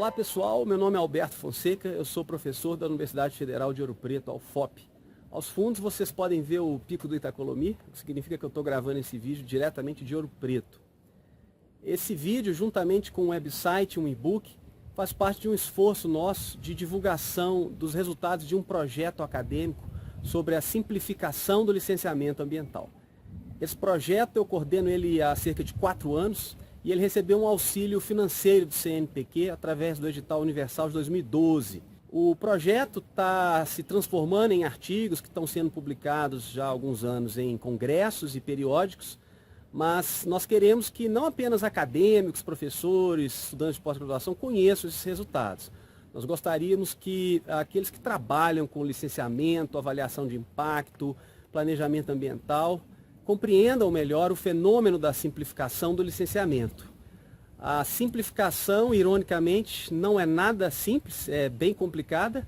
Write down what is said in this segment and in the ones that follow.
Olá pessoal, meu nome é Alberto Fonseca, eu sou professor da Universidade Federal de Ouro Preto, a UFOP. Aos fundos vocês podem ver o Pico do Itacolomi, o que significa que eu estou gravando esse vídeo diretamente de Ouro Preto. Esse vídeo, juntamente com um website, um e-book, faz parte de um esforço nosso de divulgação dos resultados de um projeto acadêmico sobre a simplificação do licenciamento ambiental. Esse projeto eu coordeno ele há cerca de 4 anos e ele recebeu um auxílio financeiro do CNPq através do edital universal de 2012. O projeto está se transformando em artigos que estão sendo publicados já há alguns anos em congressos e periódicos, mas nós queremos que não apenas acadêmicos, professores, estudantes de pós-graduação conheçam esses resultados. Nós gostaríamos que aqueles que trabalham com licenciamento, avaliação de impacto, planejamento ambiental, compreendam melhor o fenômeno da simplificação do licenciamento. A simplificação, ironicamente, não é nada simples, é bem complicada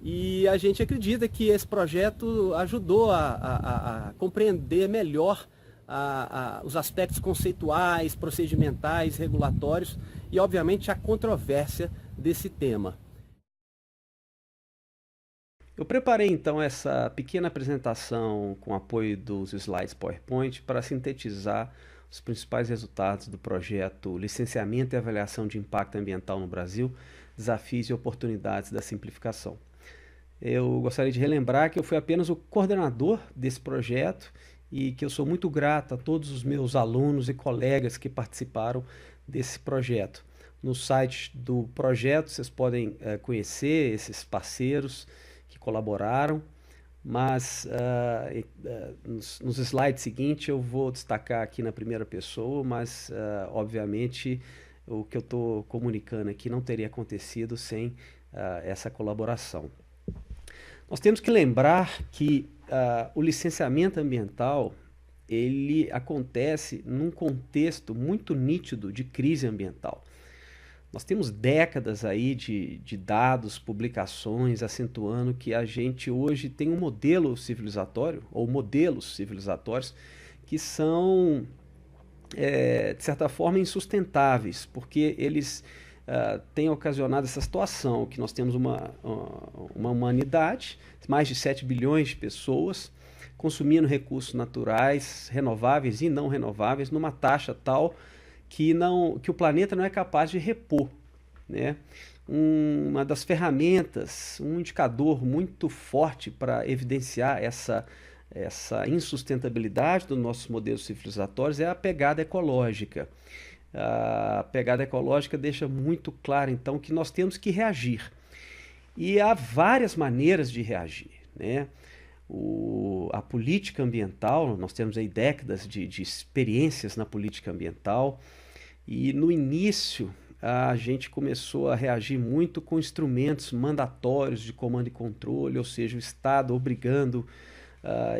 e a gente acredita que esse projeto ajudou a compreender melhor os aspectos conceituais, procedimentais, regulatórios e, obviamente, a controvérsia desse tema. Eu preparei então essa pequena apresentação com apoio dos slides PowerPoint para sintetizar os principais resultados do projeto Licenciamento e Avaliação de Impacto Ambiental no Brasil, Desafios e Oportunidades da Simplificação. Eu gostaria de relembrar que eu fui apenas o coordenador desse projeto e que eu sou muito grato a todos os meus alunos e colegas que participaram desse projeto. No site do projeto vocês podem conhecer esses parceiros que colaboraram, mas nos slides seguintes eu vou destacar aqui na primeira pessoa, mas obviamente o que eu estou comunicando aqui não teria acontecido sem essa colaboração. Nós temos que lembrar que o licenciamento ambiental ele acontece num contexto muito nítido de crise ambiental. Nós temos décadas aí de dados, publicações acentuando que a gente hoje tem um modelo civilizatório, ou modelos civilizatórios, que são, de certa forma, insustentáveis, porque eles têm ocasionado essa situação, que nós temos uma humanidade, mais de 7 bilhões de pessoas, consumindo recursos naturais, renováveis e não renováveis, numa taxa tal que o planeta não é capaz de repor, né? Uma das ferramentas, um indicador muito forte para evidenciar essa insustentabilidade dos nossos modelos civilizatórios é a pegada ecológica. A pegada ecológica deixa muito claro, então, que nós temos que reagir. E há várias maneiras de reagir, né? A política ambiental, nós temos aí décadas de experiências na política ambiental e no início a gente começou a reagir muito com instrumentos mandatórios de comando e controle, ou seja, o Estado obrigando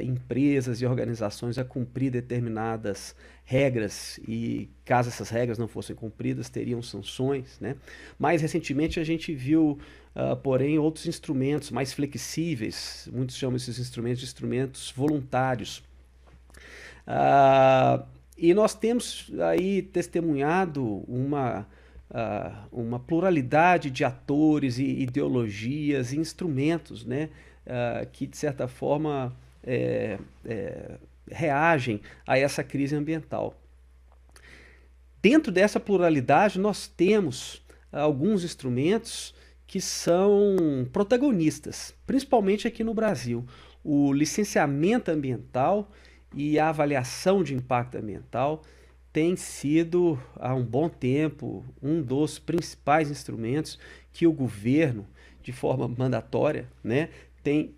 empresas e organizações a cumprir determinadas regras e caso essas regras não fossem cumpridas teriam sanções, né? Mais recentemente a gente viu porém outros instrumentos mais flexíveis, muitos chamam esses instrumentos de instrumentos voluntários. E nós temos aí testemunhado uma pluralidade de atores e ideologias e instrumentos, né, que de certa forma reagem a essa crise ambiental. Dentro dessa pluralidade nós temos alguns instrumentos que são protagonistas, principalmente aqui no Brasil. O licenciamento ambiental e a avaliação de impacto ambiental tem sido, há um bom tempo, um dos principais instrumentos que o governo, de forma mandatória, né, tem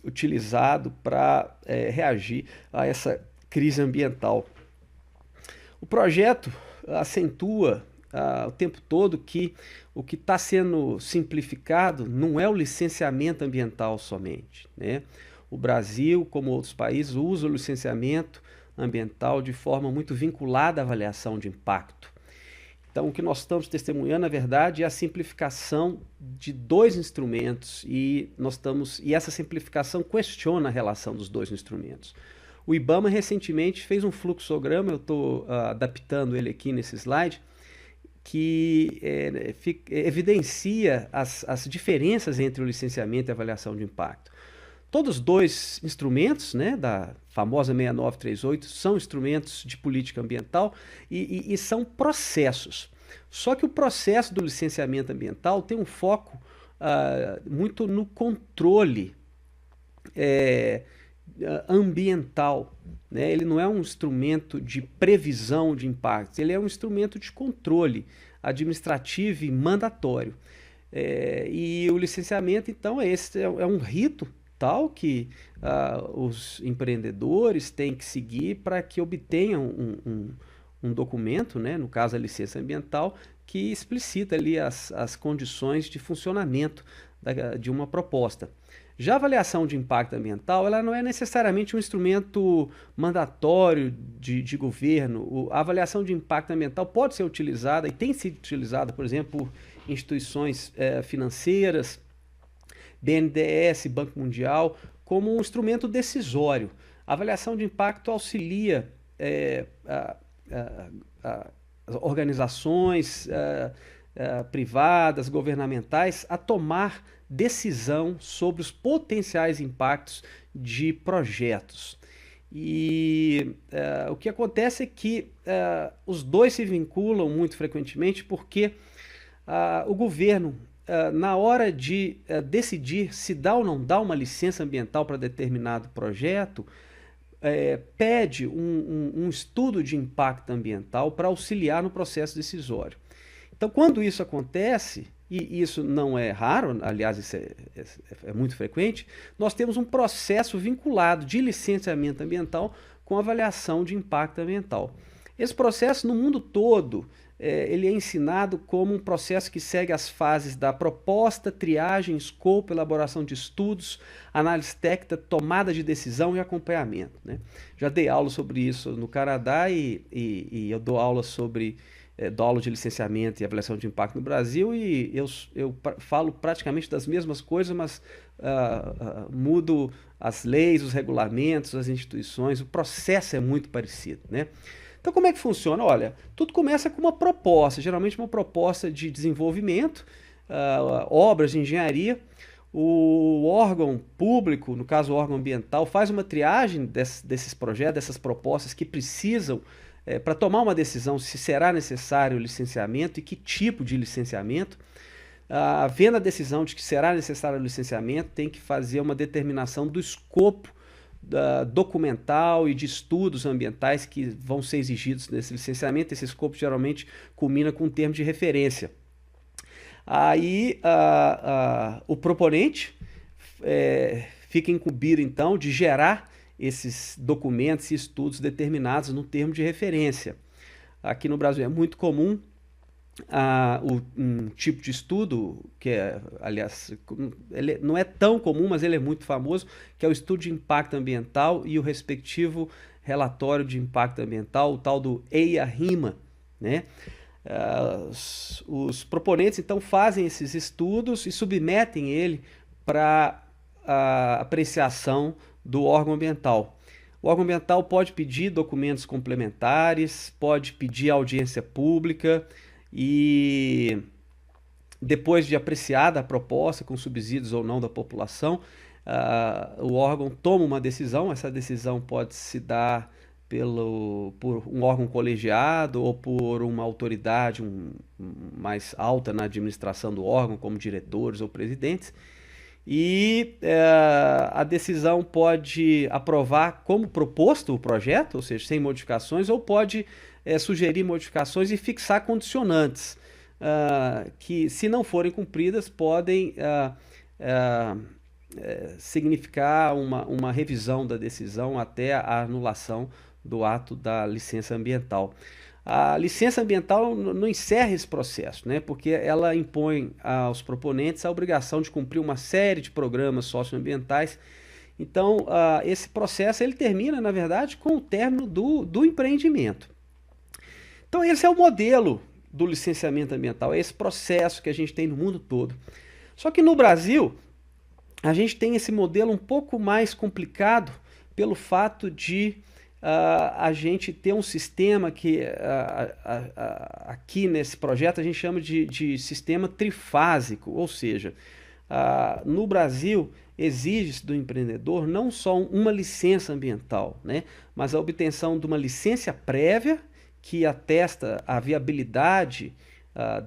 utilizado para reagir a essa crise ambiental. O projeto acentua o tempo todo que o que está sendo simplificado não é o licenciamento ambiental somente, né? O Brasil, como outros países, usa o licenciamento ambiental de forma muito vinculada à avaliação de impacto. Então, o que nós estamos testemunhando, na verdade, é a simplificação de dois instrumentos e essa simplificação questiona a relação dos dois instrumentos. O IBAMA recentemente fez um fluxograma, eu estou adaptando ele aqui nesse slide, que evidencia as diferenças entre o licenciamento e a avaliação de impacto. Todos os dois instrumentos, né, da famosa 6938, são instrumentos de política ambiental e são processos. Só que o processo do licenciamento ambiental tem um foco muito no controle ambiental, né? Ele não é um instrumento de previsão de impactos, ele é um instrumento de controle administrativo e mandatório. E o licenciamento, então, é um rito tal que os empreendedores têm que seguir para que obtenham um documento, né, no caso a licença ambiental, que explicita ali as condições de funcionamento de uma proposta. Já a avaliação de impacto ambiental, ela não é necessariamente um instrumento mandatório de governo. A avaliação de impacto ambiental pode ser utilizada e tem sido utilizada, por exemplo, por instituições financeiras, BNDES, Banco Mundial, como um instrumento decisório. A avaliação de impacto auxilia as organizações privadas, governamentais, a tomar decisão sobre os potenciais impactos de projetos. E o que acontece é que os dois se vinculam muito frequentemente porque o governo, na hora de decidir se dá ou não dá uma licença ambiental para determinado projeto, pede um estudo de impacto ambiental para auxiliar no processo decisório. Então, quando isso acontece, e isso não é raro, aliás, isso é muito frequente, nós temos um processo vinculado de licenciamento ambiental com avaliação de impacto ambiental. Esse processo, no mundo todo, ele é ensinado como um processo que segue as fases da proposta, triagem, escopo, elaboração de estudos, análise técnica, tomada de decisão e acompanhamento, né? Já dei aula sobre isso no Canadá e eu dou aula dou aula de licenciamento e avaliação de impacto no Brasil e eu falo praticamente das mesmas coisas, mas mudo as leis, os regulamentos, as instituições, o processo é muito parecido, né? Então, como é que funciona? Olha, tudo começa com uma proposta, geralmente uma proposta de desenvolvimento, obras de engenharia. O órgão público, no caso o órgão ambiental, faz uma triagem desses projetos, dessas propostas que precisam para tomar uma decisão se será necessário o licenciamento e que tipo de licenciamento. Havendo a decisão de que será necessário o licenciamento, tem que fazer uma determinação do escopo documental e de estudos ambientais que vão ser exigidos nesse licenciamento. Esse escopo geralmente culmina com um termo de referência. Aí o proponente fica incumbido então de gerar esses documentos e estudos determinados no termo de referência. Aqui no Brasil é muito comum um tipo de estudo que aliás, ele não é tão comum, mas ele é muito famoso, que é o estudo de impacto ambiental e o respectivo relatório de impacto ambiental, o tal do EIA-RIMA, né? Os proponentes então fazem esses estudos e submetem ele para apreciação do órgão ambiental. O órgão ambiental pode pedir documentos complementares, pode pedir audiência pública e depois de apreciada a proposta com subsídios ou não da população, o órgão toma uma decisão. Essa decisão pode se dar por um órgão colegiado ou por uma autoridade mais alta na administração do órgão, como diretores ou presidentes. E a decisão pode aprovar como proposto o projeto, ou seja, sem modificações, ou pode sugerir modificações e fixar condicionantes, que, se não forem cumpridas, podem significar uma revisão da decisão até a anulação do ato da licença ambiental. A licença ambiental não encerra esse processo, né? Porque ela impõe aos proponentes a obrigação de cumprir uma série de programas socioambientais. Então, esse processo ele termina, na verdade, com o término do empreendimento. Então, esse é o modelo do licenciamento ambiental, é esse processo que a gente tem no mundo todo. Só que no Brasil, a gente tem esse modelo um pouco mais complicado pelo fato de a gente ter um sistema que aqui nesse projeto a gente chama de sistema trifásico, ou seja, no Brasil exige-se do empreendedor não só uma licença ambiental, né, mas a obtenção de uma licença prévia que atesta a viabilidade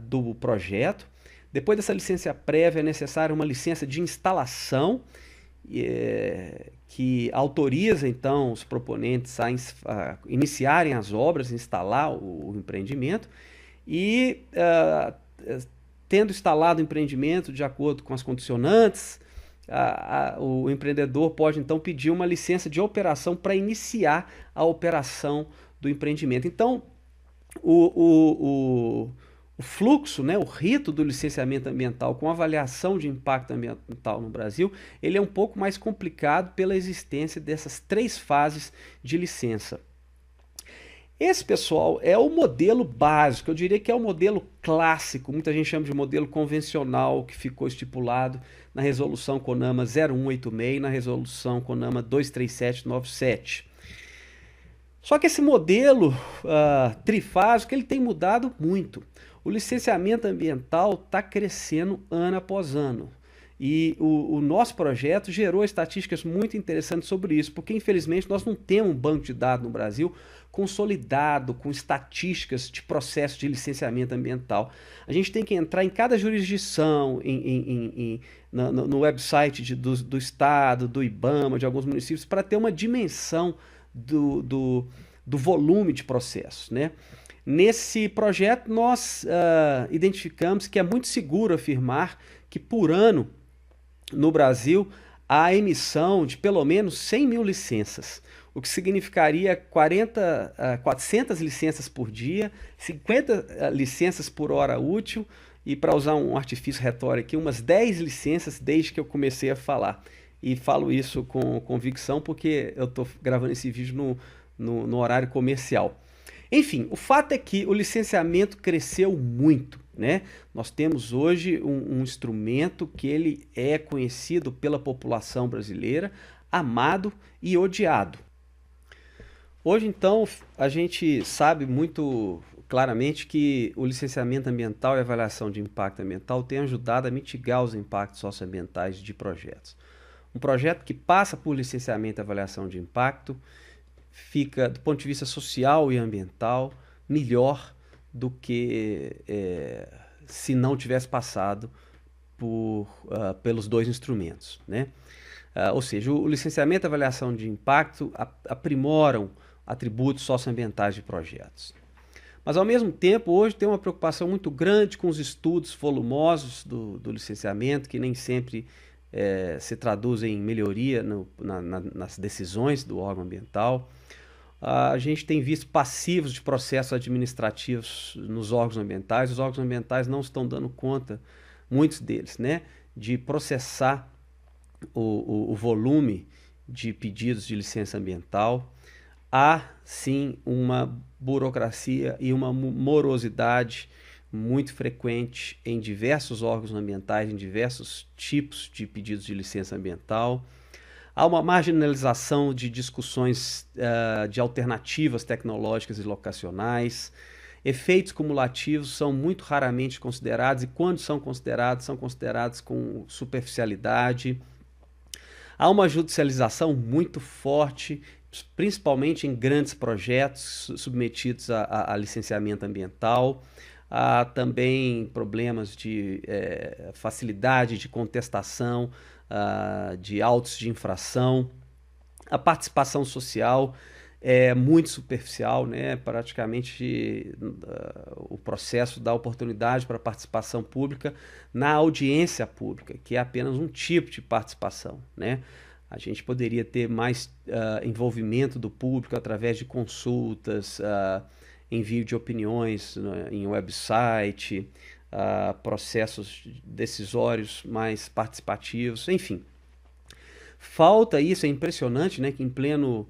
do projeto. Depois dessa licença prévia é necessária uma licença de instalação que autoriza então os proponentes a iniciarem as obras, instalar o empreendimento e tendo instalado o empreendimento de acordo com as condicionantes, o empreendedor pode então pedir uma licença de operação para iniciar a operação do empreendimento. Então, o fluxo, né, o rito do licenciamento ambiental com avaliação de impacto ambiental no Brasil, ele é um pouco mais complicado pela existência dessas 3 fases de licença. Esse, pessoal, é o modelo básico, eu diria que é o modelo clássico, muita gente chama de modelo convencional, que ficou estipulado na resolução CONAMA 0186 e na resolução CONAMA 23797. Só que esse modelo trifásico ele tem mudado muito. O licenciamento ambiental está crescendo ano após ano. E o nosso projeto gerou estatísticas muito interessantes sobre isso, porque infelizmente nós não temos um banco de dados no Brasil consolidado com estatísticas de processo de licenciamento ambiental. A gente tem que entrar em cada jurisdição, no website do Estado, do IBAMA, de alguns municípios, para ter uma dimensão do volume de processos, né? Nesse projeto nós identificamos que é muito seguro afirmar que por ano no Brasil há a emissão de pelo menos 100 mil licenças, o que significaria 400 licenças por dia, 50 licenças por hora útil e, para usar um artifício retórico aqui, umas 10 licenças desde que eu comecei a falar. E falo isso com convicção porque eu estou gravando esse vídeo no horário comercial. Enfim, o fato é que o licenciamento cresceu muito, né? Nós temos hoje um instrumento que ele é conhecido pela população brasileira, amado e odiado. Hoje, então, a gente sabe muito claramente que o licenciamento ambiental e a avaliação de impacto ambiental tem ajudado a mitigar os impactos socioambientais de projetos. Um projeto que passa por licenciamento e avaliação de impacto fica, do ponto de vista social e ambiental, melhor do que se não tivesse passado pelos 2 instrumentos, né? Ou seja, o licenciamento e a avaliação de impacto aprimoram atributos socioambientais de projetos. Mas, ao mesmo tempo, hoje tem uma preocupação muito grande com os estudos volumosos do licenciamento, que nem sempre se traduzem em melhoria nas decisões do órgão ambiental. A gente tem visto passivos de processos administrativos nos órgãos ambientais. Os órgãos ambientais não estão dando conta, muitos deles, né, de processar o volume de pedidos de licença ambiental. Há, sim, uma burocracia e uma morosidade muito frequente em diversos órgãos ambientais, em diversos tipos de pedidos de licença ambiental. Há uma marginalização de discussões de alternativas tecnológicas e locacionais. Efeitos cumulativos são muito raramente considerados e, quando são considerados com superficialidade. Há uma judicialização muito forte, principalmente em grandes projetos submetidos a licenciamento ambiental. Há também problemas de facilidade de contestação, de autos de infração. A participação social é muito superficial, né? Praticamente o processo dá oportunidade para a participação pública na audiência pública, que é apenas um tipo de participação, né? A gente poderia ter mais envolvimento do público através de consultas, envio de opiniões em website, processos decisórios mais participativos, enfim. Falta isso, é impressionante, né, que em pleno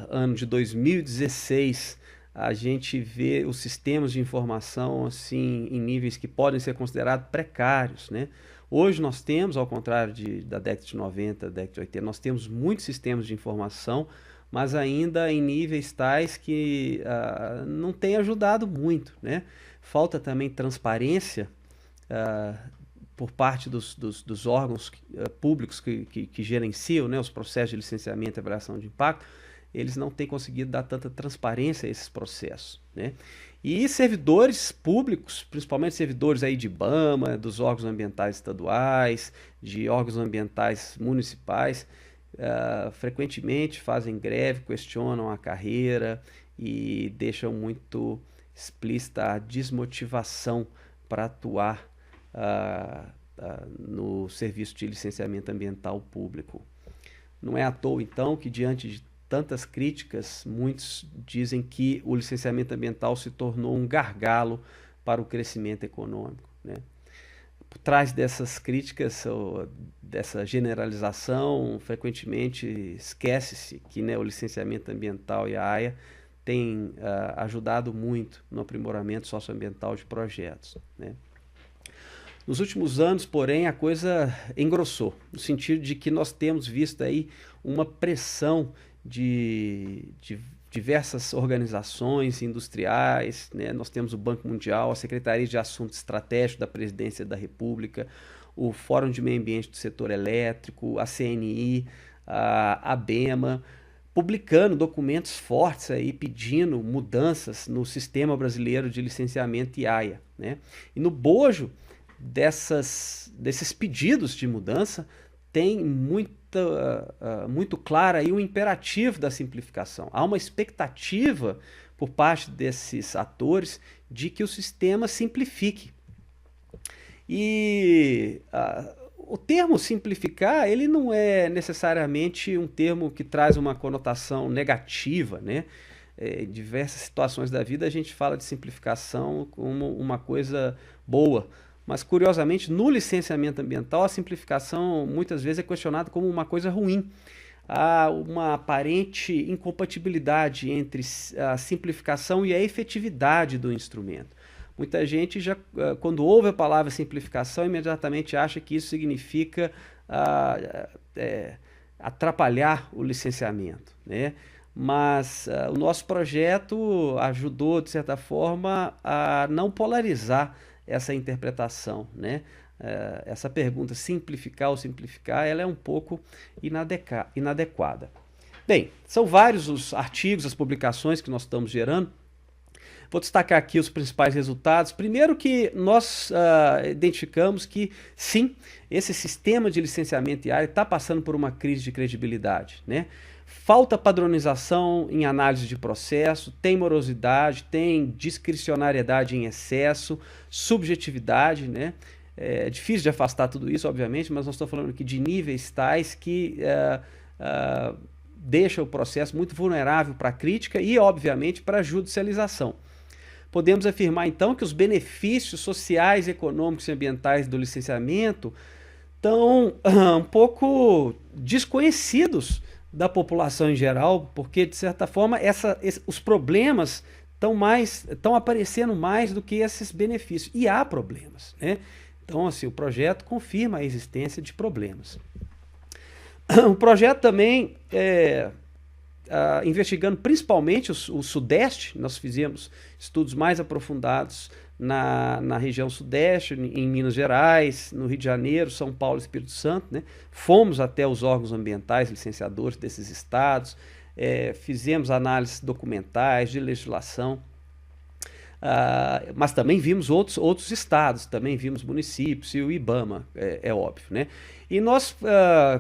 ano de 2016 a gente vê os sistemas de informação assim, em níveis que podem ser considerados precários, né? Hoje nós temos, ao contrário da década de 90, década de 80, nós temos muitos sistemas de informação mas ainda em níveis tais que não tem ajudado muito, né? Falta também transparência por parte dos órgãos públicos que gerenciam, né, os processos de licenciamento e avaliação de impacto. Eles não têm conseguido dar tanta transparência a esses processos, né? E servidores públicos, principalmente servidores aí de IBAMA, dos órgãos ambientais estaduais, de órgãos ambientais municipais, frequentemente fazem greve, questionam a carreira e deixam muito explícita a desmotivação para atuar no serviço de licenciamento ambiental público. Não é à toa, então, que diante de tantas críticas, muitos dizem que o licenciamento ambiental se tornou um gargalo para o crescimento econômico, né? Por trás dessas críticas, ou dessa generalização, frequentemente esquece-se que, né, o licenciamento ambiental e a AIA têm ajudado muito no aprimoramento socioambiental de projetos, né? Nos últimos anos, porém, a coisa engrossou, no sentido de que nós temos visto aí uma pressão de diversas organizações industriais, né? Nós temos o Banco Mundial, a Secretaria de Assuntos Estratégicos da Presidência da República, o Fórum de Meio Ambiente do Setor Elétrico, a CNI, a ABEMA, publicando documentos fortes aí pedindo mudanças no sistema brasileiro de licenciamento e AIA, né? E no bojo desses pedidos de mudança tem muito claro aí o imperativo da simplificação. Há uma expectativa por parte desses atores de que o sistema simplifique. E o termo simplificar, ele não é necessariamente um termo que traz uma conotação negativa, né? Em diversas situações da vida a gente fala de simplificação como uma coisa boa. Mas, curiosamente, no licenciamento ambiental, a simplificação muitas vezes é questionada como uma coisa ruim. Há uma aparente incompatibilidade entre a simplificação e a efetividade do instrumento. Muita gente já, quando ouve a palavra simplificação, imediatamente acha que isso significa atrapalhar o licenciamento, né? Mas o nosso projeto ajudou, de certa forma, a não polarizar essa interpretação, né? Essa pergunta, simplificar ou simplificar, ela é um pouco inadequada. Bem, são vários os artigos, as publicações que nós estamos gerando. Vou destacar aqui os principais resultados. Primeiro que nós identificamos que, sim, esse sistema de licenciamento e área está passando por uma crise de credibilidade, né? Falta padronização em análise de processo, tem morosidade, tem discricionariedade em excesso, subjetividade, né? É difícil de afastar tudo isso, obviamente, mas nós estamos falando aqui de níveis tais que deixa o processo muito vulnerável para a crítica e, obviamente, para a judicialização. Podemos afirmar, então, que os benefícios sociais, econômicos e ambientais do licenciamento estão um pouco desconhecidos da população em geral, porque, de certa forma, os problemas estão aparecendo mais do que esses benefícios. E há problemas, né? Então, assim, o projeto confirma a existência de problemas. O projeto também, investigando principalmente o Sudeste, nós fizemos estudos mais aprofundados na região Sudeste, em Minas Gerais, no Rio de Janeiro, São Paulo e Espírito Santo, né? Fomos até os órgãos ambientais, licenciadores desses estados, fizemos análises documentais, de legislação, mas também vimos outros estados, também vimos municípios e o IBAMA, é óbvio, né? E nós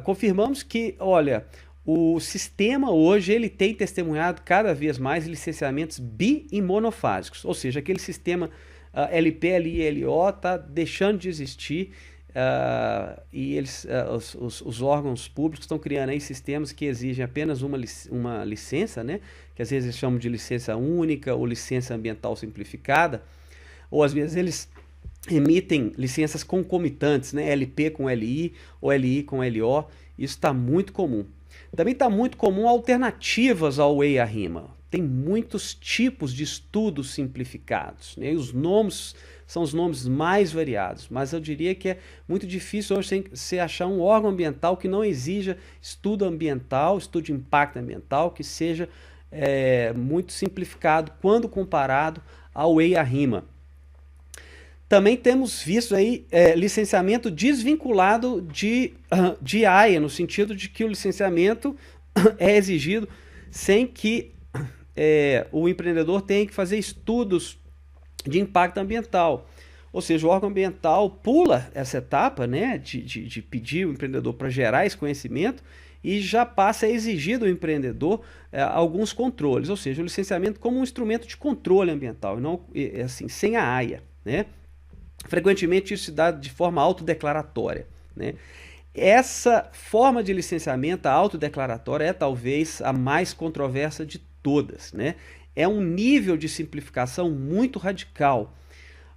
confirmamos que, olha, o sistema hoje ele tem testemunhado cada vez mais licenciamentos bi e monofásicos, ou seja, aquele sistema LP, LI, LO está deixando de existir e os órgãos públicos estão criando aí sistemas que exigem apenas uma licença, né? Que às vezes eles chamam de licença única ou licença ambiental simplificada, ou às vezes eles emitem licenças concomitantes, né? LP com LI ou LI com LO. Isso está muito comum. Também está muito comum alternativas ao EIA-RIMA. tem muitos tipos de estudos simplificados, né? E os nomes são os nomes mais variados, mas eu diria que é muito difícil hoje você achar um órgão ambiental que não exija estudo ambiental, estudo de impacto ambiental, que seja muito simplificado quando comparado ao EIA-RIMA. Também temos visto aí licenciamento desvinculado de AIA, no sentido de que o licenciamento é exigido sem que o empreendedor tenha que fazer estudos de impacto ambiental. Ou seja, o órgão ambiental pula essa etapa, né, de pedir o empreendedor para gerar esse conhecimento e já passa a exigir do empreendedor alguns controles, ou seja, o licenciamento como um instrumento de controle ambiental, e não assim, sem a AIA, né? Frequentemente isso se dá de forma autodeclaratória, né? Essa forma de licenciamento, a autodeclaratória, é talvez a mais controversa de todas, né? É um nível de simplificação muito radical.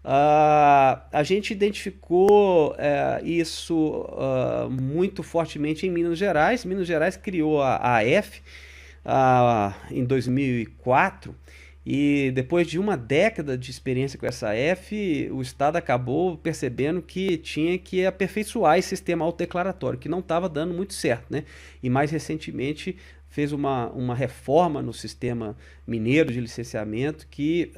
A gente identificou isso muito fortemente em Minas Gerais. Minas Gerais criou a AF em 2004 e depois de uma década de experiência com essa AF, o Estado acabou percebendo que tinha que aperfeiçoar esse sistema autodeclaratório, que não estava dando muito certo, né? E mais recentemente fez uma reforma no sistema mineiro de licenciamento que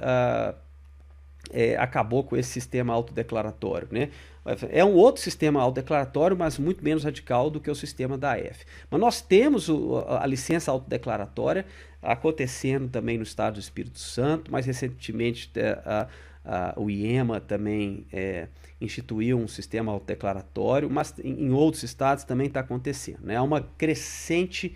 acabou com esse sistema autodeclaratório, né? É um outro sistema autodeclaratório, mas muito menos radical do que o sistema da AF. Mas nós temos a licença autodeclaratória acontecendo também no estado do Espírito Santo. Mais recentemente, o IEMA também instituiu um sistema autodeclaratório, mas em outros estados também está acontecendo, né? Há uma crescente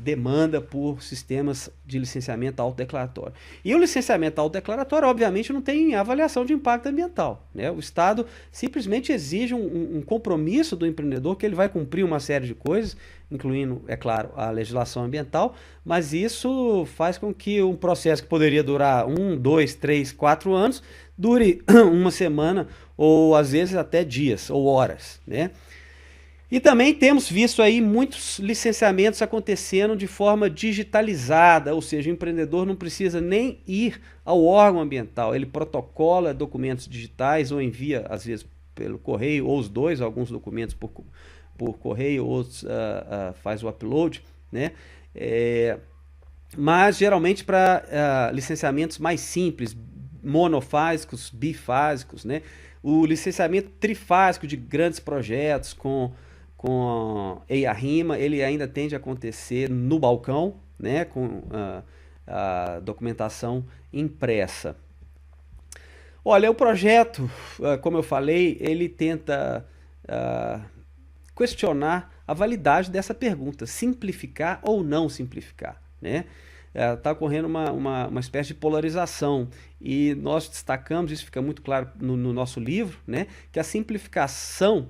demanda por sistemas de licenciamento autodeclaratório. E o licenciamento autodeclaratório, obviamente, não tem avaliação de impacto ambiental, né? O Estado simplesmente exige um compromisso do empreendedor que ele vai cumprir uma série de coisas, incluindo, é claro, a legislação ambiental, mas isso faz com que um processo que poderia durar 1, 2, 3, 4 anos dure uma semana ou às vezes até dias ou horas, né? E também temos visto aí muitos licenciamentos acontecendo de forma digitalizada, ou seja, o empreendedor não precisa nem ir ao órgão ambiental, ele protocola documentos digitais ou envia, às vezes, pelo correio, ou os dois, alguns documentos por correio, outros faz o upload, né? Mas geralmente para licenciamentos mais simples, monofásicos, bifásicos, né? O licenciamento trifásico de grandes projetos com EIA-RIMA, ele ainda tende a acontecer no balcão, né, com a documentação impressa. Olha, o projeto, como eu falei, ele tenta questionar a validade dessa pergunta, simplificar ou não simplificar, né? Está ocorrendo uma espécie de polarização e nós destacamos, isso fica muito claro no nosso livro, né, que a simplificação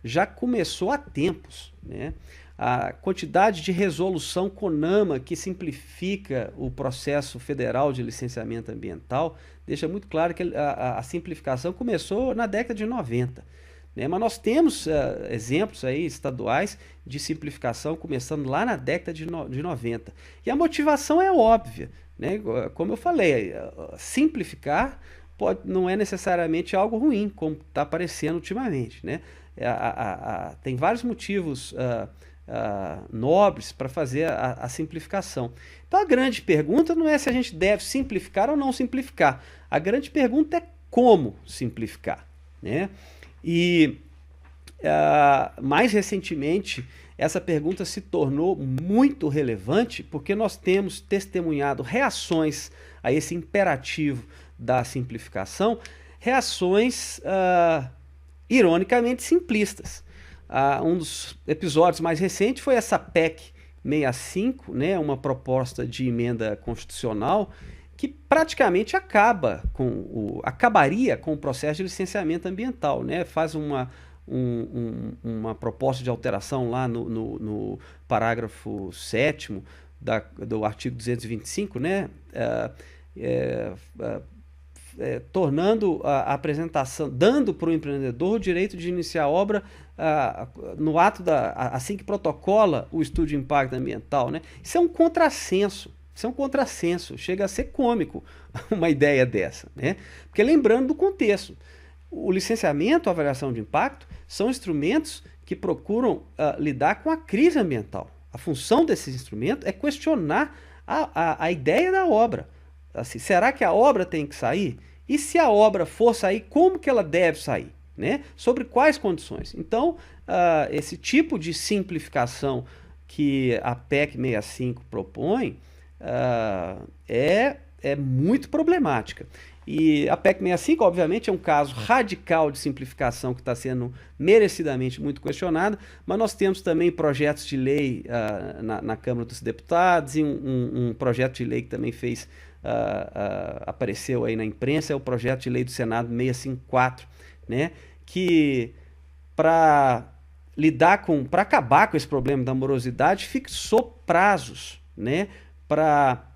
já começou há tempos, né? A quantidade de resolução CONAMA que simplifica o processo federal de licenciamento ambiental deixa muito claro que a simplificação começou na década de 90, né? Mas nós temos exemplos aí estaduais de simplificação começando lá na década de 90. E a motivação é óbvia, né? Como eu falei, simplificar não é necessariamente algo ruim, como está aparecendo ultimamente, né? Tem vários motivos nobres para fazer a simplificação. Então a grande pergunta não é se a gente deve simplificar ou não simplificar. A grande pergunta é como simplificar, né? E mais recentemente essa pergunta se tornou muito relevante porque nós temos testemunhado reações a esse imperativo da simplificação, reações ironicamente simplistas. Um dos episódios mais recentes foi essa PEC 65, né, uma proposta de emenda constitucional que praticamente acabaria com o processo de licenciamento ambiental, né? Faz uma proposta de alteração lá no parágrafo 7º do artigo 225, né? Tornando a apresentação, dando para o empreendedor o direito de iniciar a obra assim que protocola o estudo de impacto ambiental, né? Isso é um contrassenso, Isso é um contrassenso, chega a ser cômico uma ideia dessa, né? Porque lembrando do contexto, o licenciamento, a avaliação de impacto, são instrumentos que procuram lidar com a crise ambiental. A função desses instrumentos é questionar a ideia da obra. Assim, será que a obra tem que sair? E se a obra for sair, como que ela deve sair? Né? Sobre quais condições? Então, esse tipo de simplificação que a PEC 65 propõe é muito problemática. E a PEC 65, obviamente, é um caso radical de simplificação que está sendo merecidamente muito questionado, mas nós temos também projetos de lei na Câmara dos Deputados e um projeto de lei que também apareceu aí na imprensa, é o projeto de lei do Senado 654, né, que para acabar com esse problema da morosidade, fixou prazos, né, para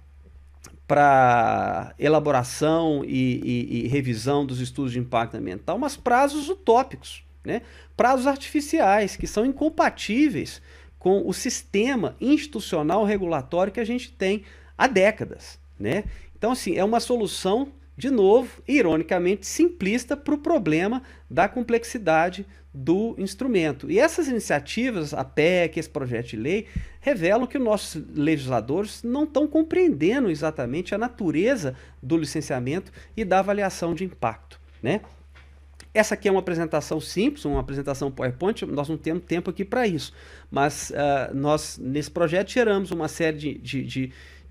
elaboração e revisão dos estudos de impacto ambiental, mas prazos utópicos, né? Prazos artificiais, que são incompatíveis com o sistema institucional regulatório que a gente tem há décadas, né? Então, assim, é uma solução, de novo, ironicamente, simplista para o problema da complexidade do instrumento. E essas iniciativas, a PEC, esse projeto de lei, revelam que os nossos legisladores não estão compreendendo exatamente a natureza do licenciamento e da avaliação de impacto, né? Essa aqui é uma apresentação simples, uma apresentação PowerPoint, nós não temos tempo aqui para isso, mas nós, nesse projeto, geramos uma série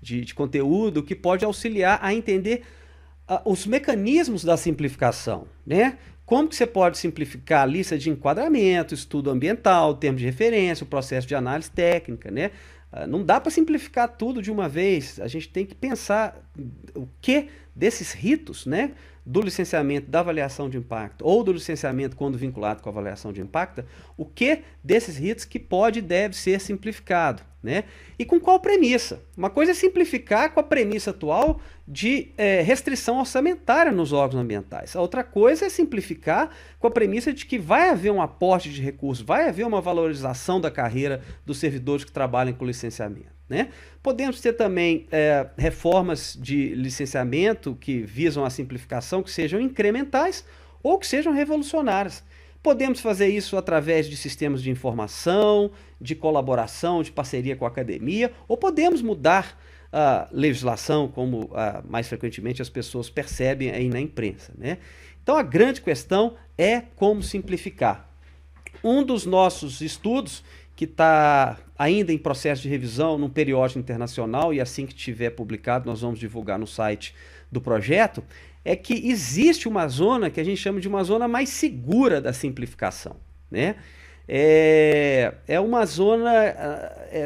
de conteúdo que pode auxiliar a entender os mecanismos da simplificação, né? Como que você pode simplificar a lista de enquadramento, estudo ambiental, termos de referência, o processo de análise técnica, né? Não dá para simplificar tudo de uma vez, a gente tem que pensar o que desses ritos, né, do licenciamento da avaliação de impacto ou do licenciamento quando vinculado com a avaliação de impacto, o que desses ritos que pode e deve ser simplificado, né? E com qual premissa? Uma coisa é simplificar com a premissa atual de restrição orçamentária nos órgãos ambientais. A outra coisa é simplificar com a premissa de que vai haver um aporte de recursos, vai haver uma valorização da carreira dos servidores que trabalham com licenciamento, né? Podemos ter também reformas de licenciamento que visam a simplificação, que sejam incrementais ou que sejam revolucionárias. Podemos fazer isso através de sistemas de informação, de colaboração, de parceria com a academia, ou podemos mudar a legislação, como mais frequentemente as pessoas percebem aí na imprensa, né? Então a grande questão é como simplificar. Um dos nossos estudos, que está ainda em processo de revisão num periódico internacional, e assim que tiver publicado nós vamos divulgar no site do projeto, é que existe uma zona que a gente chama de uma zona mais segura da simplificação, né? É uma zona,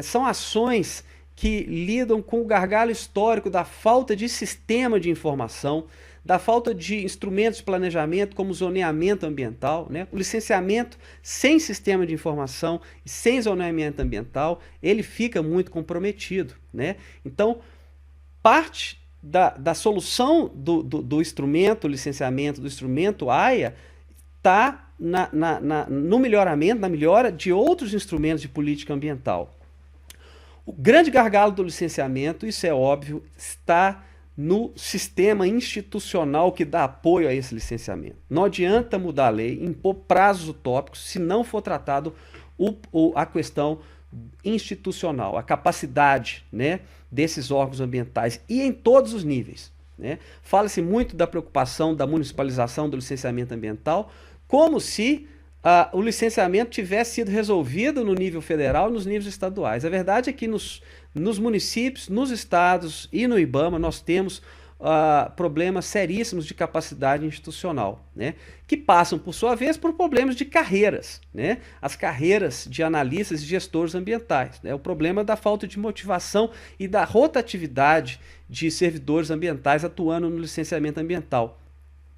são ações que lidam com o gargalo histórico da falta de sistema de informação, da falta de instrumentos de planejamento como zoneamento ambiental, né? O licenciamento sem sistema de informação e sem zoneamento ambiental, ele fica muito comprometido, né? Então, parte da solução do instrumento licenciamento, do instrumento AIA, está no melhoramento, na melhora de outros instrumentos de política ambiental. O grande gargalo do licenciamento, isso é óbvio, está no sistema institucional que dá apoio a esse licenciamento. Não adianta mudar a lei, impor prazos utópicos, se não for tratado a questão institucional, a capacidade, né, desses órgãos ambientais e em todos os níveis, né? Fala-se muito da preocupação da municipalização do licenciamento ambiental, como se o licenciamento tivesse sido resolvido no nível federal e nos níveis estaduais. A verdade é que nos municípios, nos estados e no IBAMA nós temos problemas seríssimos de capacidade institucional, né? Que passam, por sua vez, por problemas de carreiras, né? As carreiras de analistas e gestores ambientais, né? O problema da falta de motivação e da rotatividade de servidores ambientais atuando no licenciamento ambiental.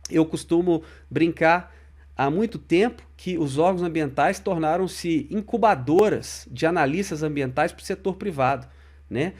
Eu costumo brincar há muito tempo que os órgãos ambientais tornaram-se incubadoras de analistas ambientais para o setor privado, né?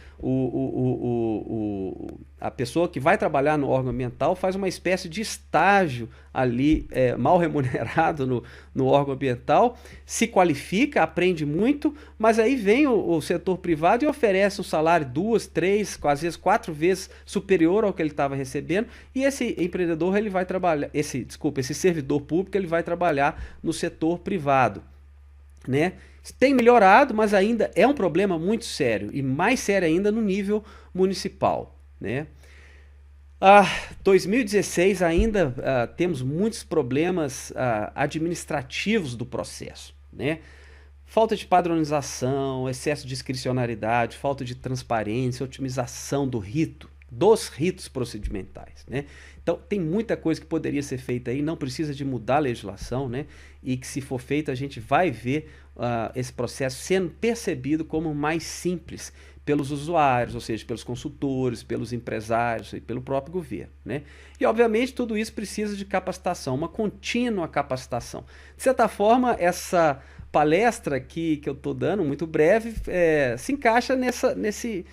A pessoa que vai trabalhar no órgão ambiental faz uma espécie de estágio ali, mal remunerado no órgão ambiental, se qualifica, aprende muito, mas aí vem o setor privado e oferece um salário 2, 3, às vezes 4 vezes superior ao que ele estava recebendo, e esse empreendedor ele vai trabalhar, esse servidor público ele vai trabalhar no setor privado, né? Tem melhorado, mas ainda é um problema muito sério, e mais sério ainda no nível municipal, né? 2016 ainda temos muitos problemas administrativos do processo, né? Falta de padronização, excesso de discricionariedade, falta de transparência, otimização dos ritos procedimentais, né? Então tem muita coisa que poderia ser feita aí, não precisa de mudar a legislação, né? E que se for feita a gente vai ver esse processo sendo percebido como mais simples pelos usuários, ou seja, pelos consultores, pelos empresários e pelo próprio governo, né? E obviamente tudo isso precisa de capacitação, uma contínua capacitação. De certa forma, essa palestra que eu estou dando, muito breve, se encaixa nesse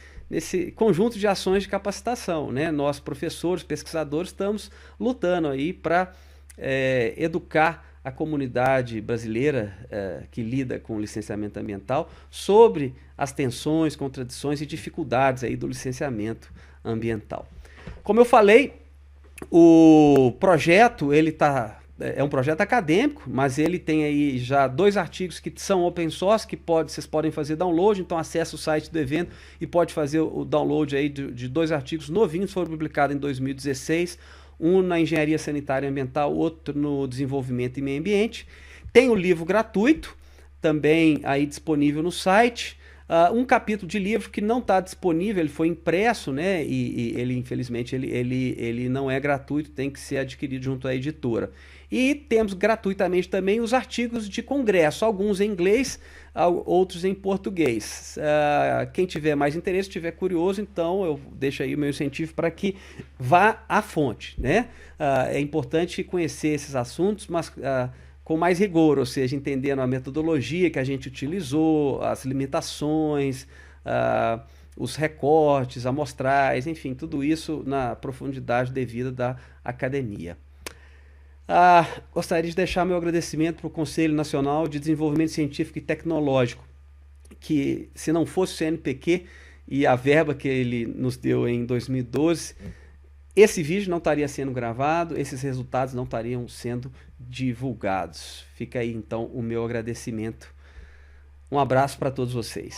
conjunto de ações de capacitação, né? Nós, professores, pesquisadores, estamos lutando aí para educar a comunidade brasileira que lida com o licenciamento ambiental sobre as tensões, contradições e dificuldades aí do licenciamento ambiental. Como eu falei, o projeto é um projeto acadêmico, mas ele tem aí já 2 artigos que são open source, que vocês podem fazer download, então acesse o site do evento e pode fazer o download aí de 2 artigos novinhos, foram publicados em 2016, um na engenharia sanitária e ambiental, outro no desenvolvimento e meio ambiente. Tem o livro gratuito, também aí disponível no site. Um capítulo de livro que não está disponível, ele foi impresso, né? E ele, infelizmente, ele não é gratuito, tem que ser adquirido junto à editora. E temos gratuitamente também os artigos de congresso, alguns em inglês, outros em português. Quem tiver mais interesse, tiver curioso, então eu deixo aí o meu incentivo para que vá à fonte, né? É importante conhecer esses assuntos, mas com mais rigor, ou seja, entendendo a metodologia que a gente utilizou, as limitações, os recortes, amostrais, enfim, tudo isso na profundidade devida da academia. Gostaria de deixar meu agradecimento para o Conselho Nacional de Desenvolvimento Científico e Tecnológico, que se não fosse o CNPq e a verba que ele nos deu em 2012, esse vídeo não estaria sendo gravado, esses resultados não estariam sendo divulgados. Fica aí então o meu agradecimento. Um abraço para todos vocês.